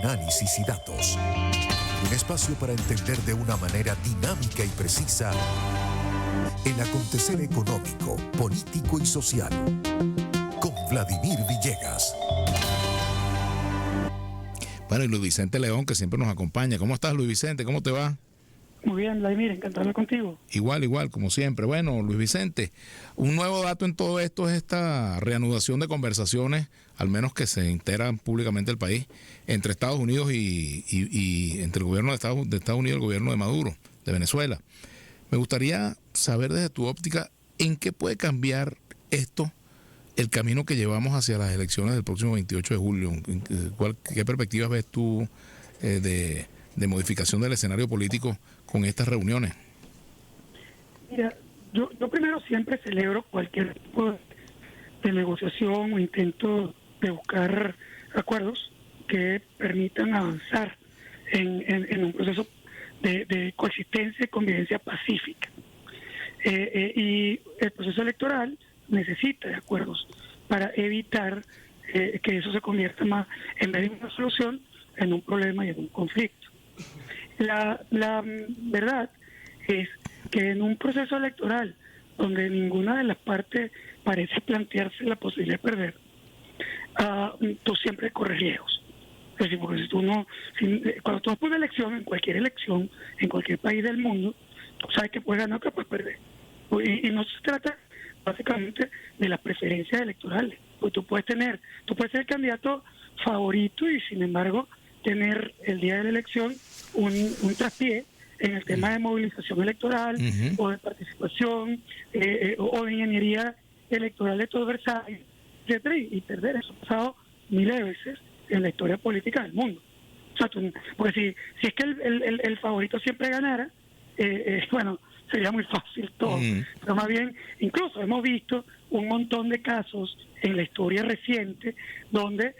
análisis y datos. Un espacio para entender de una manera dinámica y precisa el acontecer económico, político y social. Con Vladimir Villegas. Bueno, y Luis Vicente León, que siempre nos acompaña. ¿Cómo estás, Luis Vicente? ¿Cómo te va? Muy bien, Vladimir, encantado de hablar contigo. Igual, como siempre. Bueno, Luis Vicente, un nuevo dato en todo esto es esta reanudación de conversaciones, al menos que se integran públicamente el país, entre Estados Unidos y entre el gobierno de Estados Unidos y el gobierno de Maduro, de Venezuela. Me gustaría saber desde tu óptica, ¿en qué puede cambiar esto el camino que llevamos hacia las elecciones del próximo 28 de julio? ¿Qué perspectivas ves tú de modificación del escenario político con estas reuniones? Mira, yo primero siempre celebro cualquier tipo de negociación o intento de buscar acuerdos que permitan avanzar en un proceso de coexistencia y convivencia pacífica. Y el proceso electoral necesita de acuerdos para evitar que eso se convierta más, en vez de una solución, en un problema y en un conflicto. La verdad es que en un proceso electoral donde ninguna de las partes parece plantearse la posibilidad de perder, tú siempre corres riesgos. Es decir, porque cuando tú vas por una elección, en cualquier país del mundo, tú sabes que puedes ganar o que puedes perder. Y no se trata básicamente de las preferencias electorales. Pues tú puedes ser el candidato favorito y sin embargo tener el día de la elección un traspié en el tema de movilización electoral o de participación o de ingeniería electoral de todo adversario, etcétera, y perder. Eso ha pasado miles de veces en la historia política del mundo. O sea, porque si es que el favorito siempre ganara, bueno, sería muy fácil todo. Pero más bien, incluso hemos visto un montón de casos en la historia reciente donde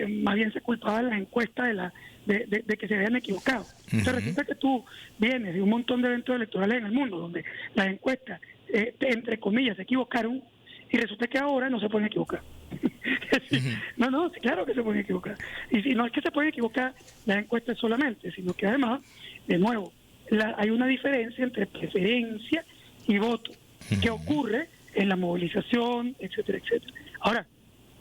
más bien se culpaba las encuestas de que se habían equivocado. Entonces resulta que tú vienes de un montón de eventos electorales en el mundo donde las encuestas, entre comillas, se equivocaron y resulta que ahora no se pueden equivocar. No, claro que se pueden equivocar. Y si no es que se pueden equivocar las encuestas solamente, sino que además, de nuevo, hay una diferencia entre preferencia y voto que ocurre en la movilización, etcétera, etcétera. Ahora,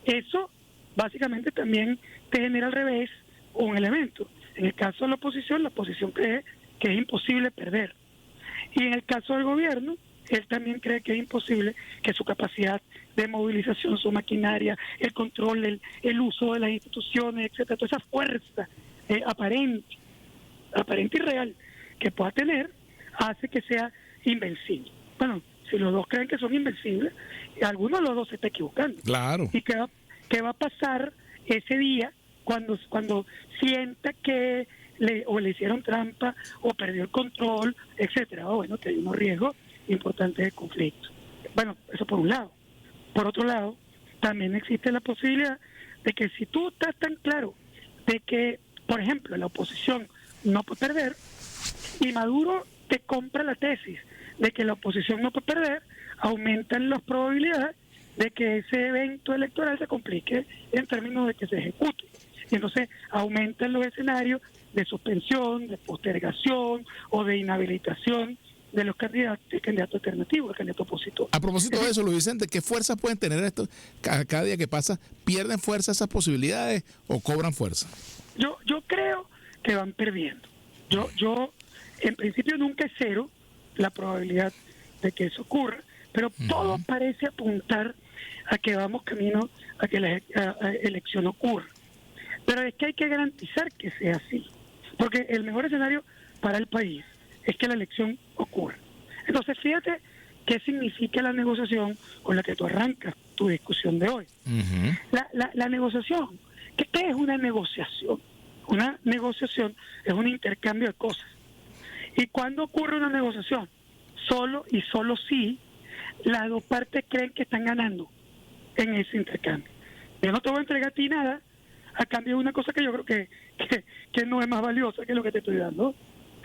eso básicamente también te genera al revés un elemento. En el caso de la oposición cree que es imposible perder. Y en el caso del gobierno, él también cree que es imposible que su capacidad de movilización, su maquinaria, el control, el uso de las instituciones, etcétera, toda esa fuerza aparente y real que pueda tener, hace que sea invencible. Bueno, si los dos creen que son invencibles, alguno de los dos se está equivocando. Claro. ¿Y qué va a pasar ese día cuando sienta que le hicieron trampa o perdió el control, etcétera? Bueno, que hay unos riesgos importantes de conflicto. Bueno, eso por un lado. Por otro lado, también existe la posibilidad de que si tú estás tan claro de que, por ejemplo, la oposición no puede perder y Maduro te compra la tesis de que la oposición no puede perder, aumentan las probabilidades de que ese evento electoral se complique en términos de que se ejecute. Y entonces aumentan los escenarios de suspensión, de postergación o de inhabilitación de los candidatos alternativos, el candidato opositor. A propósito de eso, Luis Vicente, ¿qué fuerzas pueden tener esto? Cada día que pasa, ¿pierden fuerza esas posibilidades o cobran fuerza? Yo creo que van perdiendo. Yo en principio nunca es cero la probabilidad de que eso ocurra, pero todo parece apuntar a que vamos camino a que la elección ocurra. Pero es que hay que garantizar que sea así, porque el mejor escenario para el país es que la elección ocurra. Entonces, fíjate qué significa la negociación con la que tú arrancas tu discusión de hoy. La negociación, ¿qué es una negociación? Una negociación es un intercambio de cosas. ¿Y cuándo ocurre una negociación? Solo y solo si las dos partes creen que están ganando en ese intercambio. Yo no te voy a entregar a ti nada a cambio de una cosa que yo creo que no es más valiosa que lo que te estoy dando.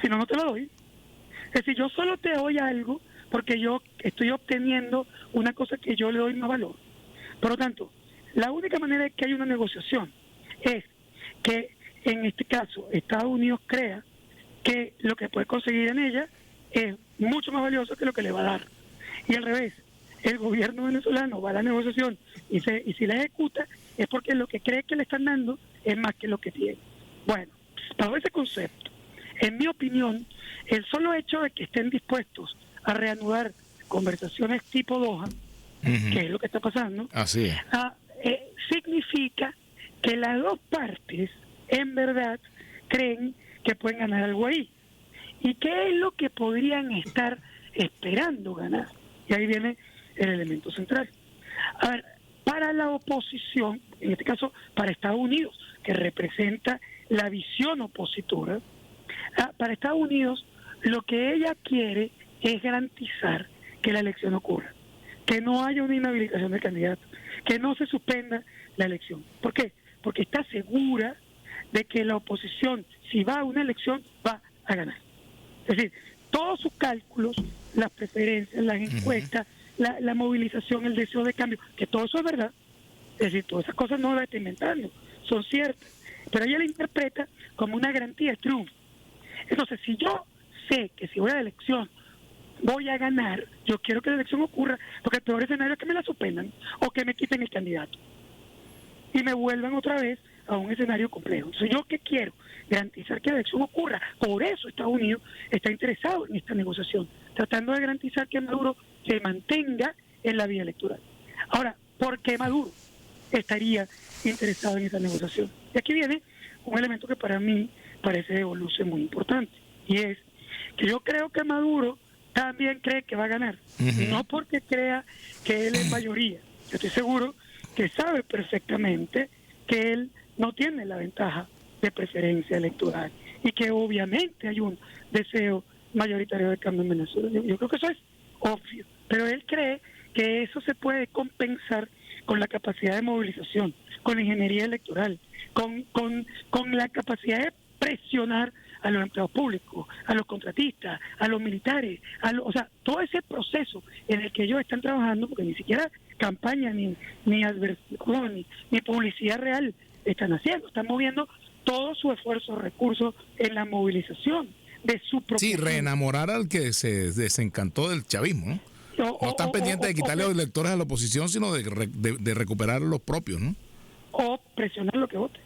Si no, no te lo doy. Es decir, yo solo te doy algo porque yo estoy obteniendo una cosa que yo le doy más valor. Por lo tanto, la única manera de que haya una negociación es que en este caso Estados Unidos crea que lo que puede conseguir en ella es mucho más valioso que lo que le va a dar. Y al revés, el gobierno venezolano va a la negociación y si la ejecuta es porque lo que cree que le están dando es más que lo que tiene. Bueno, bajo ese concepto, en mi opinión, el solo hecho de que estén dispuestos a reanudar conversaciones tipo Doha, que es lo que está pasando, así es, significa que las dos partes en verdad creen que pueden ganar algo ahí. ¿Y qué es lo que podrían estar esperando ganar? Y ahí viene el elemento central. A ver, para la oposición, en este caso para Estados Unidos, que representa la visión opositora, para Estados Unidos lo que ella quiere es garantizar que la elección ocurra, que no haya una inhabilitación del candidato, que no se suspenda la elección. ¿Por qué? Porque está segura de que la oposición, si va a una elección, va a ganar. Es decir, todos sus cálculos, las preferencias, las encuestas, la movilización, el deseo de cambio, que todo eso es verdad. Es decir, todas esas cosas no las está inventando, son ciertas. Pero ella la interpreta como una garantía de triunfo. Entonces, si yo sé que si voy a la elección voy a ganar, yo quiero que la elección ocurra, porque el peor escenario es que me la suspendan o que me quiten el candidato y me vuelvan otra vez a un escenario complejo. Entonces, ¿yo qué quiero? Garantizar que la elección ocurra. Por eso Estados Unidos está interesado en esta negociación, tratando de garantizar que Maduro se mantenga en la vía electoral. Ahora, ¿por qué Maduro estaría interesado en esa negociación? Y aquí viene un elemento que para mí parece o luce muy importante, y es que yo creo que Maduro también cree que va a ganar, no porque crea que él es mayoría. Yo estoy seguro que sabe perfectamente que él no tiene la ventaja de preferencia electoral y que obviamente hay un deseo mayoritario de cambio en Venezuela. Yo creo que eso es obvio, pero él cree que eso se puede compensar con la capacidad de movilización, con la ingeniería electoral, con la capacidad de presionar a los empleados públicos, a los contratistas, a los militares, o sea, todo ese proceso en el que ellos están trabajando, porque ni siquiera campaña ni publicidad real están haciendo, están moviendo todo su esfuerzo, recursos en la movilización de su propio. Sí, reenamorar al que se desencantó del chavismo, ¿no? No están pendientes de quitarle a los electores a la oposición, sino de recuperar los propios, ¿no? O presionar lo que vote.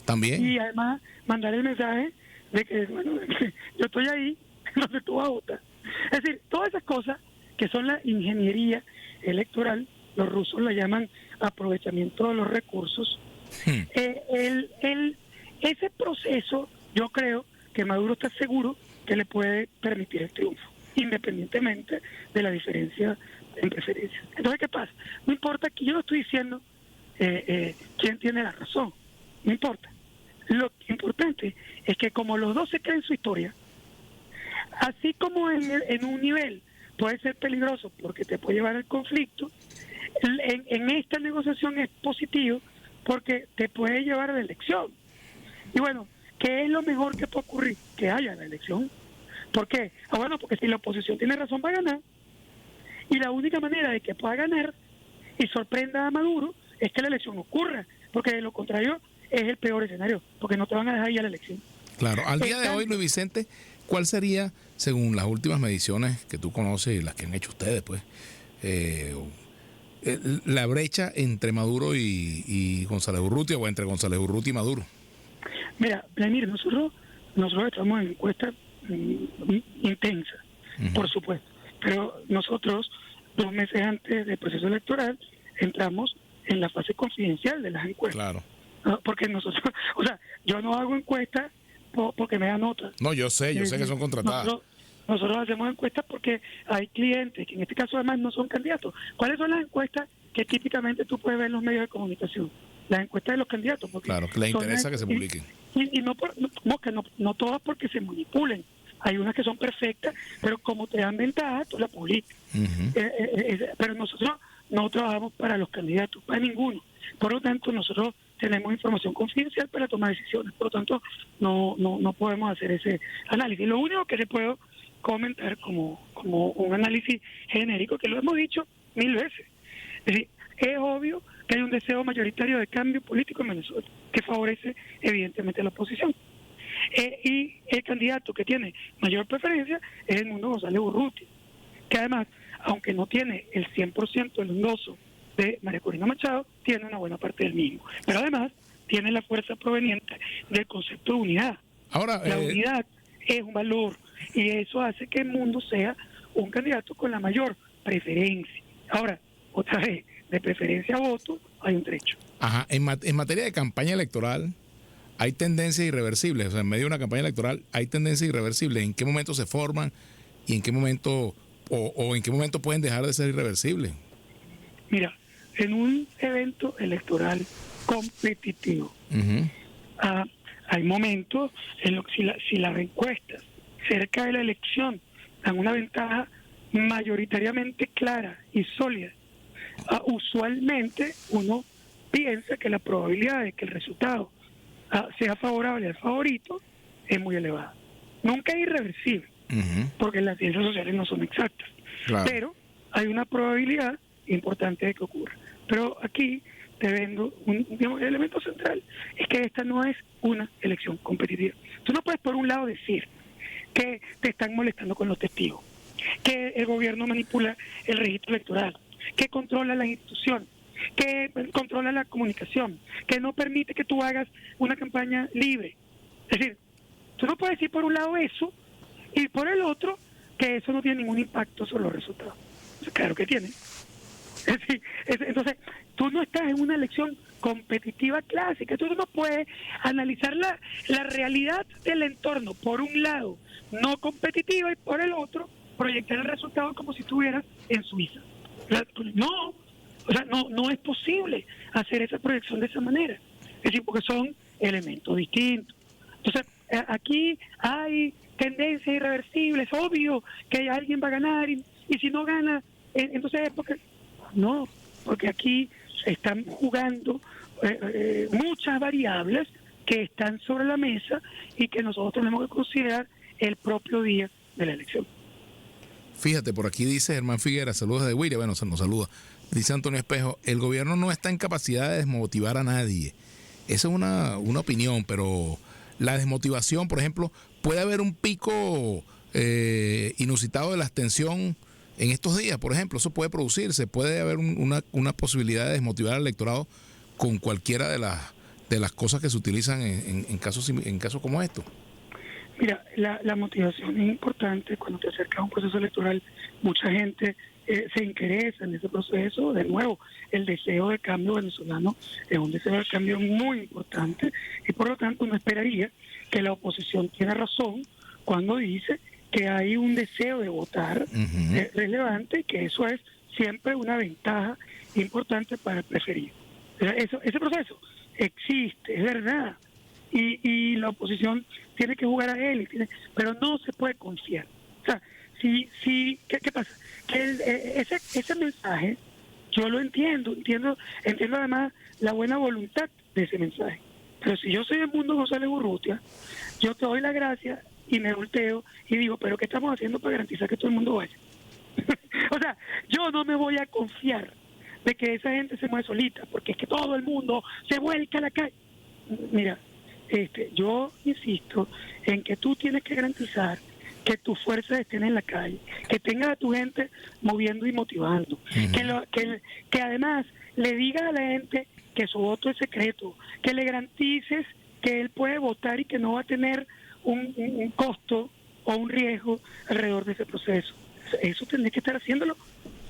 También. Y además mandar el mensaje de que, bueno, yo estoy ahí, donde tú vas a votar. Es decir, todas esas cosas que son la ingeniería electoral, los rusos la llaman aprovechamiento de los recursos. Ese proceso, yo creo que Maduro está seguro que le puede permitir el triunfo, independientemente de la diferencia en preferencias. Entonces, ¿qué pasa? No importa que yo no estoy diciendo quién tiene la razón, no importa. Lo importante es que como los dos se creen su historia, así como en un nivel puede ser peligroso porque te puede llevar al conflicto, en esta negociación es positivo porque te puede llevar a la elección. Y bueno, ¿qué es lo mejor que puede ocurrir? Que haya la elección. ¿Por qué? Bueno, porque si la oposición tiene razón va a ganar, y la única manera de que pueda ganar y sorprenda a Maduro es que la elección ocurra, porque de lo contrario es el peor escenario, porque no te van a dejar ir a la elección. Claro, al día de hoy, Luis Vicente, ¿cuál sería, según las últimas mediciones que tú conoces y las que han hecho ustedes, pues, la brecha entre Maduro y González Urrutia, o entre González Urrutia y Maduro? Mira, Vladimir, nosotros estamos en encuestas intensas, por supuesto, pero nosotros 2 meses antes del proceso electoral entramos en la fase confidencial de las encuestas. Claro. Porque nosotros, o sea, yo no hago encuestas porque me dan notas. No, yo sé que son contratadas. Nosotros hacemos encuestas porque hay clientes, que en este caso además no son candidatos. ¿Cuáles son las encuestas que típicamente tú puedes ver en los medios de comunicación? Las encuestas de los candidatos. Claro, que les interesa que se publiquen. Y no todas porque se manipulen. Hay unas que son perfectas, pero como te dan ventaja, tú la publicas. Pero nosotros no trabajamos para los candidatos, para ninguno. Por lo tanto, nosotros tenemos información confidencial para tomar decisiones. Por lo tanto, no podemos hacer ese análisis. Lo único que se puede comentar como un análisis genérico, que lo hemos dicho 1000 veces. Es decir, es obvio que hay un deseo mayoritario de cambio político en Venezuela, que favorece evidentemente a la oposición. Y el candidato que tiene mayor preferencia es Edmundo González Urrutia, que además, aunque no tiene el 100% del endoso de María Corina Machado, tiene una buena parte del mismo. Pero además, tiene la fuerza proveniente del concepto de unidad. Ahora, la unidad es un valor y eso hace que Edmundo sea un candidato con la mayor preferencia. Ahora, otra vez, de preferencia a voto hay un trecho. Ajá, en materia de campaña electoral, hay tendencias irreversibles. O sea, en medio de una campaña electoral hay tendencias irreversibles. ¿En qué momento se forman y en qué momento o en qué momento pueden dejar de ser irreversibles? Mira, en un evento electoral competitivo, hay momentos en los que si las encuestas cerca de la elección dan una ventaja mayoritariamente clara y sólida, usualmente uno piensa que la probabilidad de que el resultado sea favorable al favorito es muy elevada. Nunca es irreversible, porque las ciencias sociales no son exactas, claro, pero hay una probabilidad importante de que ocurra. Pero aquí te vendo el elemento central, es que esta no es una elección competitiva. Tú no puedes por un lado decir que te están molestando con los testigos, que el gobierno manipula el registro electoral, que controla las instituciones, que controla la comunicación, que no permite que tú hagas una campaña libre. Es decir, tú no puedes decir por un lado eso y por el otro que eso no tiene ningún impacto sobre los resultados. Claro que tiene. Es decir, entonces, tú no estás en una elección competitiva clásica, tú no puedes analizar la realidad del entorno por un lado no competitiva y por el otro proyectar el resultado como si estuvieras en Suiza. No, o sea, no es posible hacer esa proyección de esa manera. Es decir, porque son elementos distintos. Entonces, aquí hay tendencias irreversibles, obvio que alguien va a ganar y si no gana, entonces es porque... No, porque aquí están jugando muchas variables que están sobre la mesa y que nosotros tenemos que considerar el propio día de la elección. Fíjate, por aquí dice Germán Figuera, saludos de Guiria, bueno, se nos saluda. Dice Antonio Espejo, el gobierno no está en capacidad de desmotivar a nadie. Esa es una opinión, pero la desmotivación, por ejemplo, puede haber un pico inusitado de la abstención en estos días, por ejemplo, eso puede producirse, puede haber una posibilidad de desmotivar al electorado con cualquiera de las cosas que se utilizan en casos como estos. Mira, la motivación es importante cuando te acercas a un proceso electoral. Mucha gente se interesa en ese proceso. De nuevo, el deseo de cambio venezolano es un deseo de cambio muy importante y por lo tanto uno esperaría que la oposición tiene razón cuando dice que hay un deseo de votar relevante y que eso es siempre una ventaja importante para el preferido. Ese proceso existe, es verdad, y la oposición tiene que jugar a él, pero no se puede confiar. O sea, ¿qué pasa? Que ese mensaje, yo lo entiendo además la buena voluntad de ese mensaje. Pero si yo soy Edmundo González Urrutia, yo te doy la gracia y me volteo y digo, ¿pero qué estamos haciendo para garantizar que todo el mundo vaya? O sea, yo no me voy a confiar de que esa gente se mueve solita, porque es que todo el mundo se vuelca a la calle. Mira, yo insisto en que tú tienes que garantizar que tus fuerzas estén en la calle, que tengas a tu gente moviendo y motivando, que además le digas a la gente que su voto es secreto, que le garantices que él puede votar y que no va a tener un costo o un riesgo alrededor de ese proceso. Eso tendré que estar haciéndolo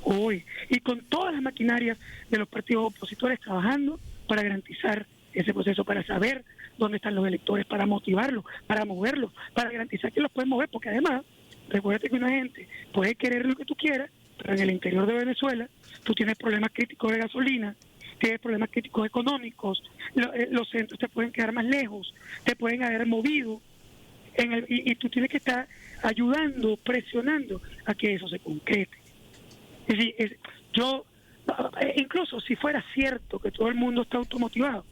hoy y con todas las maquinarias de los partidos opositores trabajando para garantizar ese proceso, para saber dónde están los electores, para motivarlos, para moverlos, para garantizar que los pueden mover, porque además, recuérdate que una gente puede querer lo que tú quieras, pero en el interior de Venezuela tú tienes problemas críticos de gasolina, tienes problemas críticos económicos, los centros te pueden quedar más lejos, te pueden haber movido, y tú tienes que estar ayudando, presionando a que eso se concrete. Es decir, yo, incluso si fuera cierto que todo el mundo está automotivado,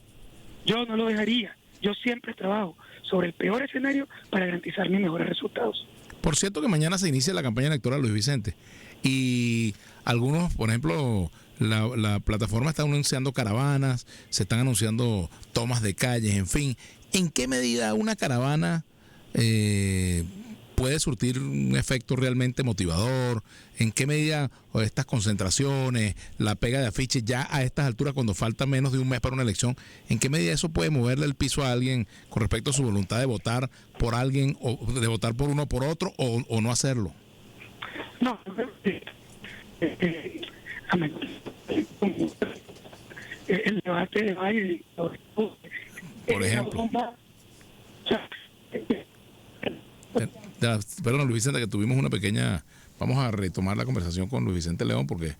yo no lo dejaría. Yo siempre trabajo sobre el peor escenario para garantizar mis mejores resultados. Por cierto que mañana se inicia la campaña electoral, Luis Vicente, y algunos, por ejemplo, la plataforma está anunciando caravanas, se están anunciando tomas de calles, en fin. ¿En qué medida una caravana puede surtir un efecto realmente motivador? ¿En qué medida estas concentraciones, la pega de afiches ya a estas alturas, cuando falta menos de un mes para una elección, en qué medida eso puede moverle el piso a alguien con respecto a su voluntad de votar por alguien, o de votar por uno o por otro, o no hacerlo? No, yo creo que el debate de Biden, Por ejemplo. Perdón, Luis Vicente, que tuvimos una pequeña... Vamos a retomar la conversación con Luis Vicente León, porque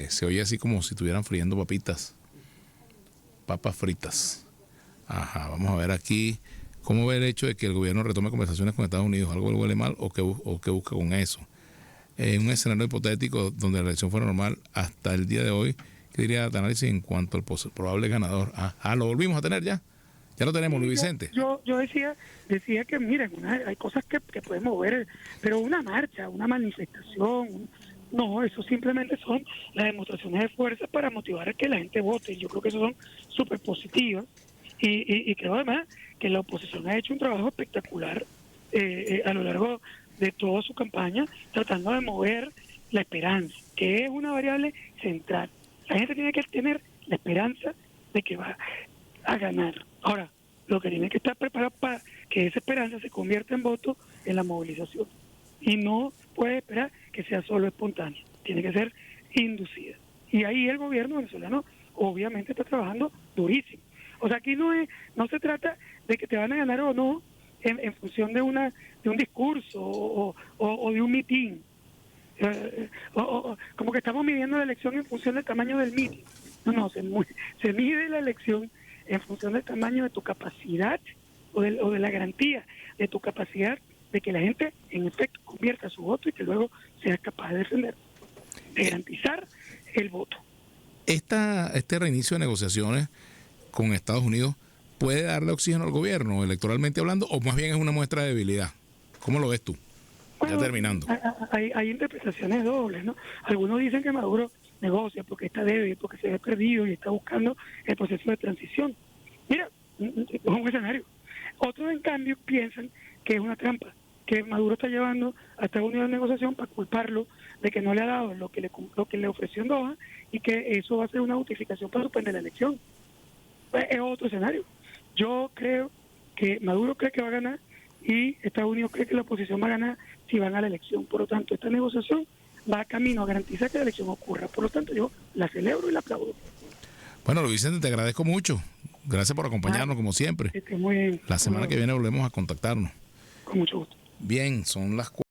se oye así como si estuvieran friendo papas fritas. Ajá, vamos a ver aquí cómo ve el hecho de que el gobierno retome conversaciones con Estados Unidos. ¿Algo le huele mal o qué busca con eso? En un escenario hipotético donde la elección fuera normal hasta el día de hoy, ¿qué diría de análisis en cuanto al probable ganador? Lo volvimos a tener ya. Ya lo tenemos, Luis Vicente. Yo decía que, miren, hay cosas que pueden mover, pero una marcha, una manifestación, no, eso simplemente son las demostraciones de fuerza para motivar a que la gente vote. Yo creo que eso son súper positivas y creo además que la oposición ha hecho un trabajo espectacular a lo largo de toda su campaña, tratando de mover la esperanza, que es una variable central. La gente tiene que tener la esperanza de que va a ganar. Ahora, lo que tiene que estar preparado para que esa esperanza se convierta en voto en la movilización. Y no puede esperar que sea solo espontánea, tiene que ser inducida. Y ahí el gobierno venezolano obviamente está trabajando durísimo. O sea, aquí no se trata de que te van a ganar o no en función de un discurso o de un mitin. Como que estamos midiendo la elección en función del tamaño del mitin. No, se mide la elección en función del tamaño de tu capacidad o de la garantía de tu capacidad de que la gente en efecto convierta su voto y que luego sea capaz de defender, de garantizar el voto. Este reinicio de negociaciones con Estados Unidos puede darle oxígeno al gobierno, electoralmente hablando, o más bien es una muestra de debilidad. ¿Cómo lo ves tú? Bueno, ya terminando. Hay interpretaciones dobles, ¿no? Algunos dicen que Maduro negocia porque está débil, porque se ve perdido y está buscando el proceso de transición. Mira, es un escenario. Otros, en cambio, piensan que es una trampa, que Maduro está llevando a Estados Unidos a negociación para culparlo de que no le ha dado lo que le ofreció en Doha y que eso va a ser una justificación para suspender la elección. Pues es otro escenario. Yo creo que Maduro cree que va a ganar y Estados Unidos cree que la oposición va a ganar si van a la elección. Por lo tanto, esta negociación va camino a garantizar que la elección ocurra. Por lo tanto, yo la celebro y la aplaudo. Bueno, Luis Vicente, te agradezco mucho. Gracias por acompañarnos, como siempre. Muy bien. La semana que viene volvemos a contactarnos. Con mucho gusto. Bien, son las